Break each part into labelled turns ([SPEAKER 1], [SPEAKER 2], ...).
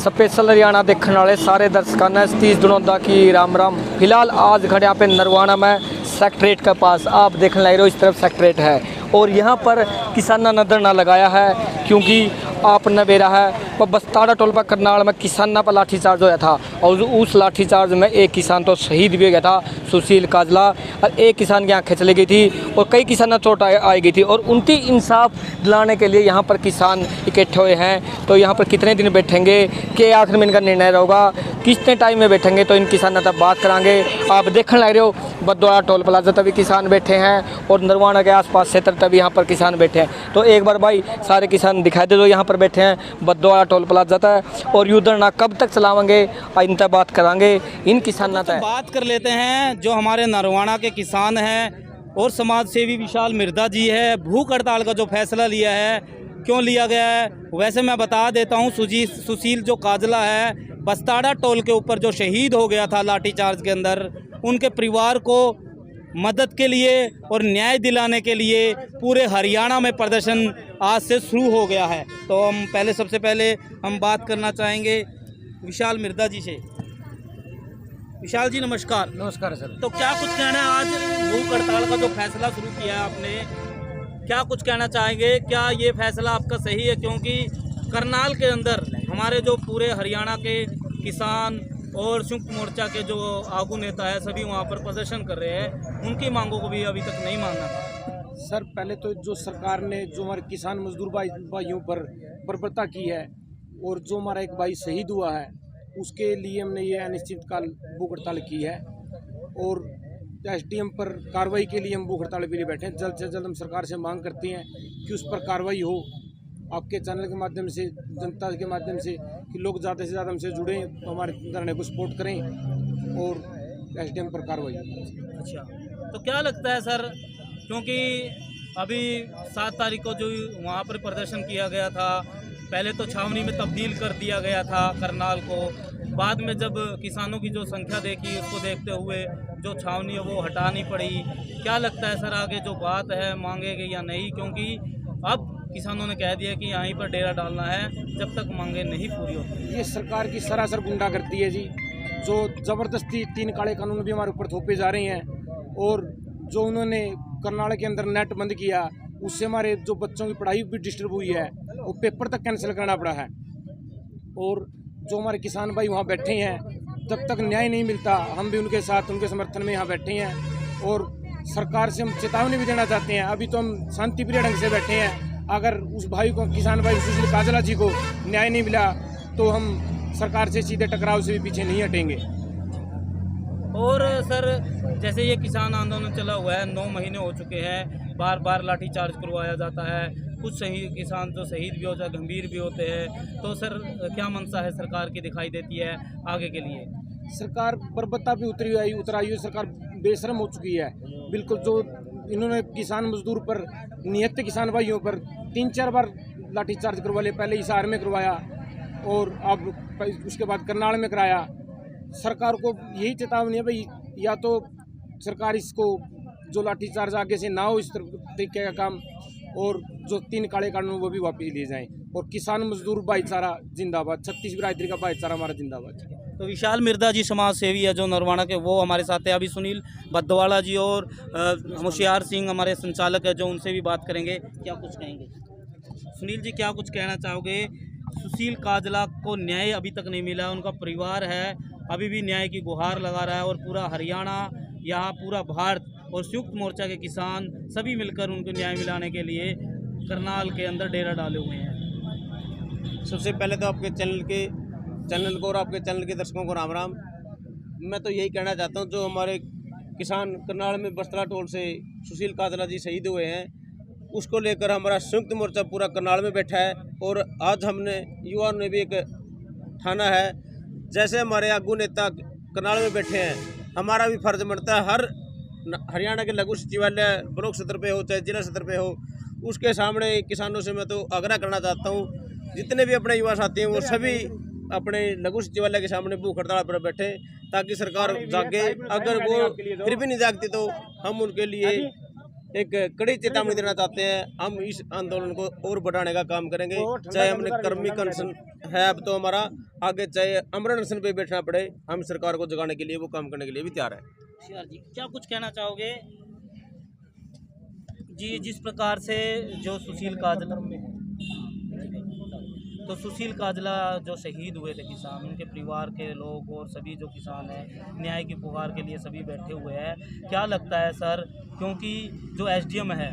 [SPEAKER 1] Special Haryana देखने वाले सारे दर्शकों ने सतीश दुनोदा की राम राम। फिलहाल आज खड़े यहाँ पे नरवाना में सेक्रेटरीट के पास, आप देखने लग रहे हो इस तरफ सेक्रेटरीट है और यहाँ पर किसाना नजर ना लगाया है क्योंकि आप न बेरा है पर बस्ताड़ा टोल पर करनाल में किसाना पर लाठीचार्ज होया था और उस लाठीचार्ज में एक किसान तो शहीद भी हो गया था, सुशील काजला, और एक किसान की आँखें चली गई थी और कई किसानों चोट आई गई थी और उनकी इंसाफ दिलाने के लिए यहाँ पर किसान इकट्ठे हुए हैं। तो यहाँ पर कितने दिन बैठेंगे, के आखिर में इनका निर्णय रहेगा, कितने टाइम में बैठेंगे, तो इन किसानों तक बात करांगे। आप देखने लग रहे हो बदौड़ा टोल प्लाजा तभी किसान बैठे हैं और नरवाना के आसपास क्षेत्र तभी यहाँ पर किसान बैठे हैं। तो एक बार भाई सारे किसान दिखाई दे दो, यहाँ पर बैठे हैं बदौड़ा टोल प्लाजा तक और युद्ध ना कब तक चलावेंगे इन तक बात करांगे इन किसानों तक।
[SPEAKER 2] बात कर लेते हैं जो हमारे नरवाना के किसान हैं और समाज सेवी विशाल मिर्दा जी है। भूख हड़ताल का जो फैसला लिया है, क्यों लिया गया है, वैसे मैं बता देता हूँ। सुशील जो काजला है, बस्ताड़ा टोल के ऊपर जो शहीद हो गया था लाठीचार्ज के अंदर, उनके परिवार को मदद के लिए और न्याय दिलाने के लिए पूरे हरियाणा में प्रदर्शन आज से शुरू हो गया है। तो हम सबसे पहले हम बात करना चाहेंगे विशाल मिर्दा जी से। विशाल जी नमस्कार।
[SPEAKER 1] नमस्कार सर।
[SPEAKER 2] तो क्या कुछ कहना है, आज भूख हड़ताल का जो फैसला शुरू किया है आपने, क्या कुछ कहना चाहेंगे? क्या ये फैसला आपका सही है? क्योंकि करनाल के अंदर हमारे जो पूरे हरियाणा के किसान और संयुक्त मोर्चा के जो आगू नेता है सभी वहाँ पर प्रदर्शन कर रहे हैं, उनकी मांगों को भी अभी तक नहीं माना।
[SPEAKER 3] सर पहले तो जो सरकार ने जो हमारे किसान मजदूर भाइयों पर बर्बरता की है और जो हमारा एक भाई शहीद हुआ है उसके लिए हमने ये अनिश्चितकाल भूख हड़ताल की है और एसडीएम पर कार्रवाई के लिए हम भूख हड़ताल के लिए बैठे हैं। जल्द से जल्द हम सरकार से मांग करते हैं कि उस पर कार्रवाई हो, आपके चैनल के माध्यम से, जनता के माध्यम से, कि लोग ज़्यादा से ज़्यादा हमसे जुड़ें तो हमारे धरने को सपोर्ट करें और एसडीएम पर कार्रवाई।
[SPEAKER 2] अच्छा, तो क्या लगता है सर, क्योंकि अभी 7 तारीख को जो वहाँ पर प्रदर्शन किया गया था, पहले तो छावनी में तब्दील कर दिया गया था करनाल को, बाद में जब किसानों की जो संख्या देखी उसको देखते हुए जो छावनी है वो हटानी पड़ी। क्या लगता है सर आगे जो बात है मांगेंगे या नहीं? क्योंकि अब किसानों ने कह दिया कि यहीं पर डेरा डालना है जब तक मांगे नहीं पूरी होती।
[SPEAKER 3] ये सरकार की सरासर गुंडा करती है जी, जो ज़बरदस्ती 3 काले कानून भी हमारे ऊपर थोपे जा रहे हैं और जो उन्होंने करनाल के अंदर नेट बंद किया उससे हमारे जो बच्चों की पढ़ाई भी डिस्टर्ब हुई है, वो पेपर तक कैंसिल करना पड़ा है। और जो हमारे किसान भाई वहाँ बैठे हैं, जब तक न्याय नहीं मिलता हम भी उनके साथ, उनके समर्थन में यहाँ बैठे हैं और सरकार से हम चेतावनी भी देना चाहते हैं। अभी तो हम शांतिप्रिय ढंग से बैठे हैं, अगर उस भाई को, किसान भाई सुशील काजला जी को न्याय नहीं मिला तो हम सरकार से सीधे टकराव से भी पीछे नहीं हटेंगे।
[SPEAKER 2] और सर जैसे ये किसान आंदोलन चला हुआ है, 9 महीने हो चुके हैं, बार बार लाठीचार्ज करवाया जाता है, कुछ किसान जो शहीद भी होते हैं, गंभीर भी होते हैं, तो सर क्या मंशा है सरकार की दिखाई देती है आगे के लिए?
[SPEAKER 3] सरकार बर्बरता पे उतराई हुई सरकार बेशरम हो चुकी है बिल्कुल। जो इन्होंने किसान मजदूर पर, निहत्थे किसान भाइयों पर 3-4 बार लाठीचार्ज करवा लिया, पहले हिसार में करवाया और अब उसके बाद करनाल में कराया। सरकार को यही चेतावनी है भाई, या तो सरकार इसको जो लाठीचार्ज आगे से ना हो इस तरीके का काम, और जो 3 काले कानून वो भी वापस लिए जाएं और किसान मजदूर भाईचारा जिंदाबाद, 36 बिरादरी का भाईचारा हमारा जिंदाबाद।
[SPEAKER 2] तो विशाल मिर्दा जी समाज सेवी है जो नरवाना के, वो हमारे साथ है। अभी सुनील बद्दवाला जी और होशियार सिंह हमारे संचालक है जो उनसे भी बात करेंगे। क्या कुछ कहेंगे सुनील जी, क्या कुछ कहना चाहोगे? सुशील काजला को न्याय अभी तक नहीं मिला, उनका परिवार है अभी भी न्याय की गुहार लगा रहा है और पूरा हरियाणा, यहाँ पूरा भारत और संयुक्त मोर्चा के किसान सभी मिलकर उनको न्याय मिलाने के लिए करनाल के अंदर डेरा डाले हुए हैं।
[SPEAKER 4] सबसे पहले तो आपके चैनल को और आपके चैनल के दर्शकों को राम राम। मैं तो यही कहना चाहता हूँ, जो हमारे किसान करनाल में बस्ताड़ा टोल से सुशील काजला जी शहीद हुए हैं, उसको लेकर हमारा संयुक्त मोर्चा पूरा करनाल में बैठा है और आज हमने युवाओं ने भी एक ठाना है, जैसे हमारे आगू नेता करनाल में बैठे हैं, हमारा भी फर्ज बनता है हर हरियाणा के लघु सचिवालय ब्लॉक स्तर पे हो चाहे जिला स्तर पे हो, उसके सामने किसानों से मैं तो आग्रह करना चाहता हूँ, जितने भी अपने युवा साथी हैं वो सभी अपने लघु सचिवालय के सामने भूख हड़ताल पर बैठे ताकि सरकार जागे। अगर वो फिर भी नहीं जागती तो हम उनके लिए एक कड़ी चेतावनी देना चाहते हैं। हम इस आंदोलन को और बढ़ाने का काम करेंगे, चाहे हमने कर्मी है अब तो हमारा आगे चाहे अमर अनशन पे बैठना पड़े, हम सरकार को जगाने के लिए वो काम करने के लिए भी तैयार है।
[SPEAKER 2] होशियार जी क्या कुछ कहना चाहोगे जी? जिस प्रकार से जो सुशील काजला, तो सुशील काजला जो शहीद हुए थे किसान, उनके परिवार के लोग और सभी जो किसान हैं न्याय की पुकार के लिए सभी बैठे हुए हैं, क्या लगता है सर? क्योंकि जो एसडीएम है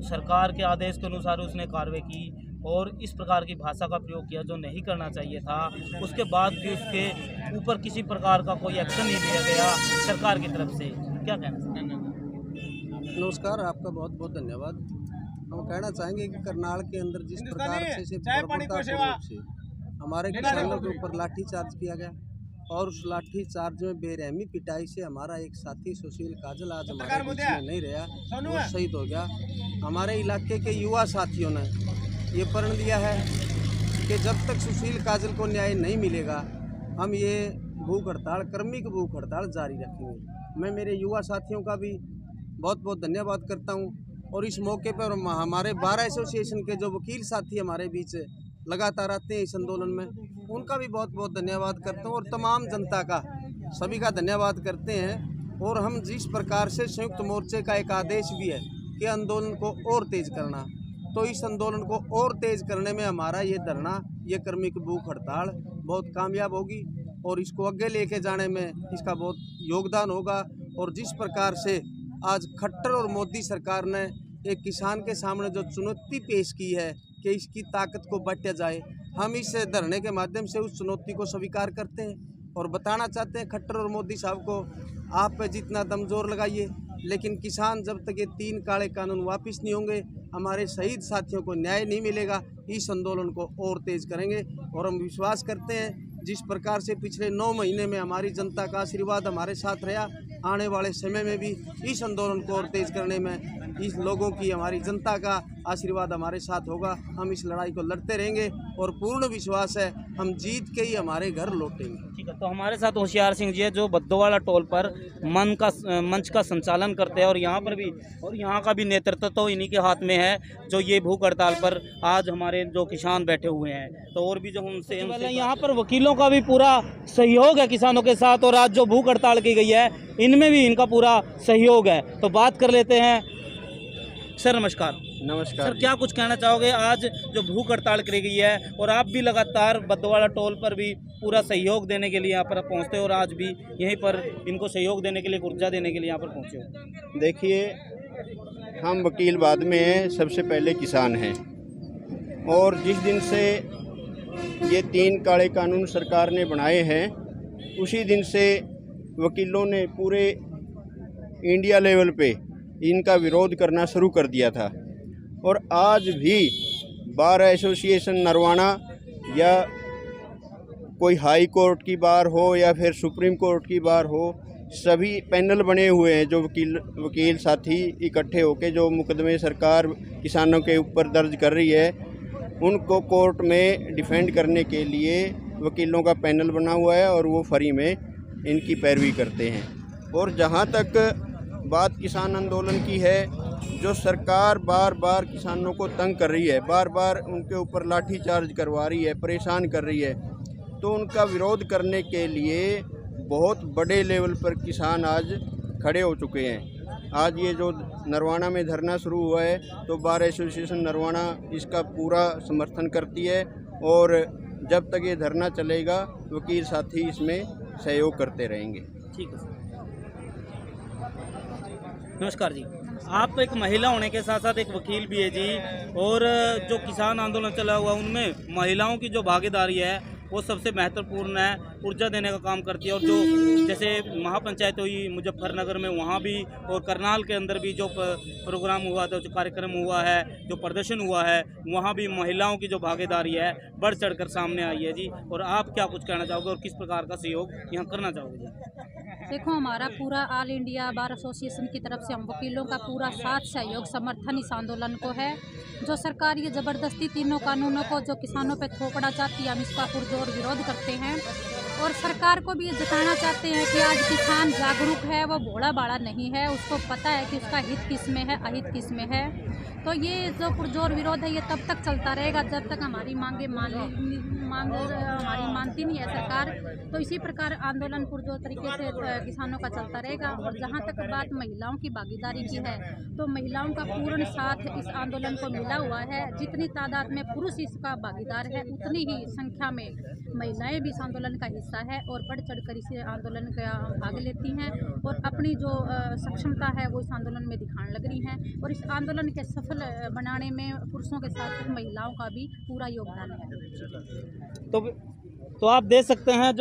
[SPEAKER 2] सरकार के आदेश के अनुसार उसने कार्रवाई की और इस प्रकार की भाषा का प्रयोग किया जो नहीं करना चाहिए था, उसके बाद भी उसके ऊपर किसी प्रकार का कोई एक्शन नहीं लिया गया सरकार की तरफ से, क्या कहना?
[SPEAKER 5] नमस्कार, आपका बहुत बहुत धन्यवाद। हम कहना चाहेंगे कि करनाल के अंदर जिस प्रकार से बर्बरतापूर्वक से हमारे किसानों के ऊपर लाठीचार्ज किया गया और उस लाठीचार्ज में बेरहमी पिटाई से हमारा एक साथी सुशील काजल आज हमारे बीच में नहीं रहा, वो शहीद हो गया। हमारे इलाके के युवा साथियों ने ये प्रण लिया है कि जब तक सुशील काजल को न्याय नहीं मिलेगा हम ये भूख हड़ताल, क्रमिक भूख हड़ताल जारी रखेंगे। मैं मेरे युवा साथियों का भी बहुत बहुत धन्यवाद करता हूं और इस मौके पर हमारे बार एसोसिएशन के जो वकील साथी हमारे बीच लगातार आते हैं इस आंदोलन में, उनका भी बहुत बहुत धन्यवाद करता हूं और तमाम जनता का, सभी का धन्यवाद करते हैं। और हम जिस प्रकार से संयुक्त मोर्चे का एक आदेश भी है कि आंदोलन को और तेज करना, तो इस आंदोलन को और तेज करने में हमारा ये धरना, ये क्रमिक भूख हड़ताल बहुत कामयाब होगी और इसको आगे लेके जाने में इसका बहुत योगदान होगा। और जिस प्रकार से आज खट्टर और मोदी सरकार ने एक किसान के सामने जो चुनौती पेश की है कि इसकी ताकत को बांटा जाए, हम इस धरने के माध्यम से उस चुनौती को स्वीकार करते हैं और बताना चाहते हैं खट्टर और मोदी साहब को, आप पे जितना दम जोर लगाइए, लेकिन किसान जब तक ये 3 काले कानून वापस नहीं होंगे, हमारे शहीद साथियों को न्याय नहीं मिलेगा, इस आंदोलन को और तेज करेंगे। और हम विश्वास करते हैं जिस प्रकार से पिछले 9 महीने में हमारी जनता का आशीर्वाद हमारे साथ रहा, आने वाले समय में भी इस आंदोलन को और तेज करने में इस लोगों की, हमारी जनता का आशीर्वाद हमारे साथ होगा। हम इस लड़ाई को लड़ते रहेंगे और पूर्ण विश्वास है हम जीत के ही हमारे घर लौटेंगे।
[SPEAKER 2] ठीक है, तो हमारे साथ होशियार सिंह जी है जो बद्दोवाला टोल पर मंच का संचालन करते हैं और यहाँ पर भी, और यहाँ का भी नेतृत्व तो इन्हीं के हाथ में है जो ये भूख हड़ताल पर आज हमारे जो किसान बैठे हुए हैं। तो और भी जो उनसे यहाँ पर वकीलों का भी पूरा सहयोग है किसानों के साथ, और आज जो भूख हड़ताल की गई है इनमें भी इनका पूरा सहयोग है। तो बात कर लेते हैं। सर नमस्कार।
[SPEAKER 5] नमस्कार
[SPEAKER 2] सर, क्या कुछ कहना चाहोगे? आज जो भूख हड़ताल करी गई है और आप भी लगातार बद्दोवाला टोल पर भी पूरा सहयोग देने के लिए यहाँ पर पहुँचते हो और आज भी यहीं पर इनको सहयोग देने के लिए, ऊर्जा देने के लिए यहाँ पर पहुँचे हो।
[SPEAKER 6] देखिए, हम वकील बाद में हैं, सबसे पहले किसान हैं। और जिस दिन से ये 3 काले कानून सरकार ने बनाए हैं, उसी दिन से वकीलों ने पूरे इंडिया लेवल पे इनका विरोध करना शुरू कर दिया था। और आज भी बार एसोसिएशन नरवाना या कोई हाई कोर्ट की बार हो या फिर सुप्रीम कोर्ट की बार हो, सभी पैनल बने हुए हैं जो वकील साथी इकट्ठे होकर जो मुकदमे सरकार किसानों के ऊपर दर्ज कर रही है, उनको कोर्ट में डिफेंड करने के लिए वकीलों का पैनल बना हुआ है और वो फ्री में इनकी पैरवी करते हैं। और जहाँ तक बात किसान आंदोलन की है, जो सरकार बार बार किसानों को तंग कर रही है, बार बार उनके ऊपर लाठीचार्ज करवा रही है, परेशान कर रही है, तो उनका विरोध करने के लिए बहुत बड़े लेवल पर किसान आज खड़े हो चुके हैं। आज ये जो नरवाना में धरना शुरू हुआ है, तो बार एसोसिएशन नरवाना इसका पूरा समर्थन करती है और जब तक ये धरना चलेगा वकील साथी इसमें सहयोग करते रहेंगे।
[SPEAKER 2] ठीक है सर, नमस्कार जी। आप एक महिला होने के साथ साथ एक वकील भी है जी, और जो किसान आंदोलन चला हुआ उनमें महिलाओं की जो भागीदारी है वो सबसे महत्वपूर्ण है, ऊर्जा देने का काम करती है। और जो जैसे महापंचायत हुई मुजफ्फरनगर में, वहाँ भी, और करनाल के अंदर भी जो प्रोग्राम हुआ था, जो कार्यक्रम हुआ है, जो प्रदर्शन हुआ है, वहाँ भी महिलाओं की जो भागीदारी है बढ़ चढ़कर सामने आई है जी। और आप क्या कुछ कहना चाहोगे और किस प्रकार का सहयोग यहाँ करना चाहोगे जी?
[SPEAKER 7] देखो, हमारा पूरा ऑल इंडिया बार एसोसिएशन की तरफ से हम वकीलों का पूरा साथ सहयोग समर्थन इस आंदोलन को है। जो सरकार ये ज़बरदस्ती 3 कानूनों को जो किसानों पे थोपना चाहती है, हम इसका पुरजोर विरोध करते हैं। और सरकार को भी ये जताना चाहते हैं कि आज किसान जागरूक है, वो भोला भाला नहीं है, उसको पता है कि उसका हित किस में है, अहित किस में है। तो ये जो पुरजोर विरोध है ये तब तक चलता रहेगा जब तक हमारी मांगे हमारी मानती नहीं है सरकार। तो इसी प्रकार आंदोलन पुरजोर तरीके से किसानों का चलता रहेगा। और जहाँ तक बात महिलाओं की भागीदारी की है तो महिलाओं का पूर्ण साथ इस आंदोलन को मिला हुआ है। जितनी तादाद में पुरुष इसका भागीदार है उतनी ही संख्या में महिलाएं भी इस आंदोलन का हिस्सा है और बढ़ चढ़कर इस आंदोलन का भाग लेती हैं और अपनी जो सक्षमता है वो इस आंदोलन में दिखाने लग रही हैं। और इस आंदोलन के सफल बनाने में पुरुषों के साथ महिलाओं का भी पूरा योगदान है।
[SPEAKER 2] तो आप देख सकते हैं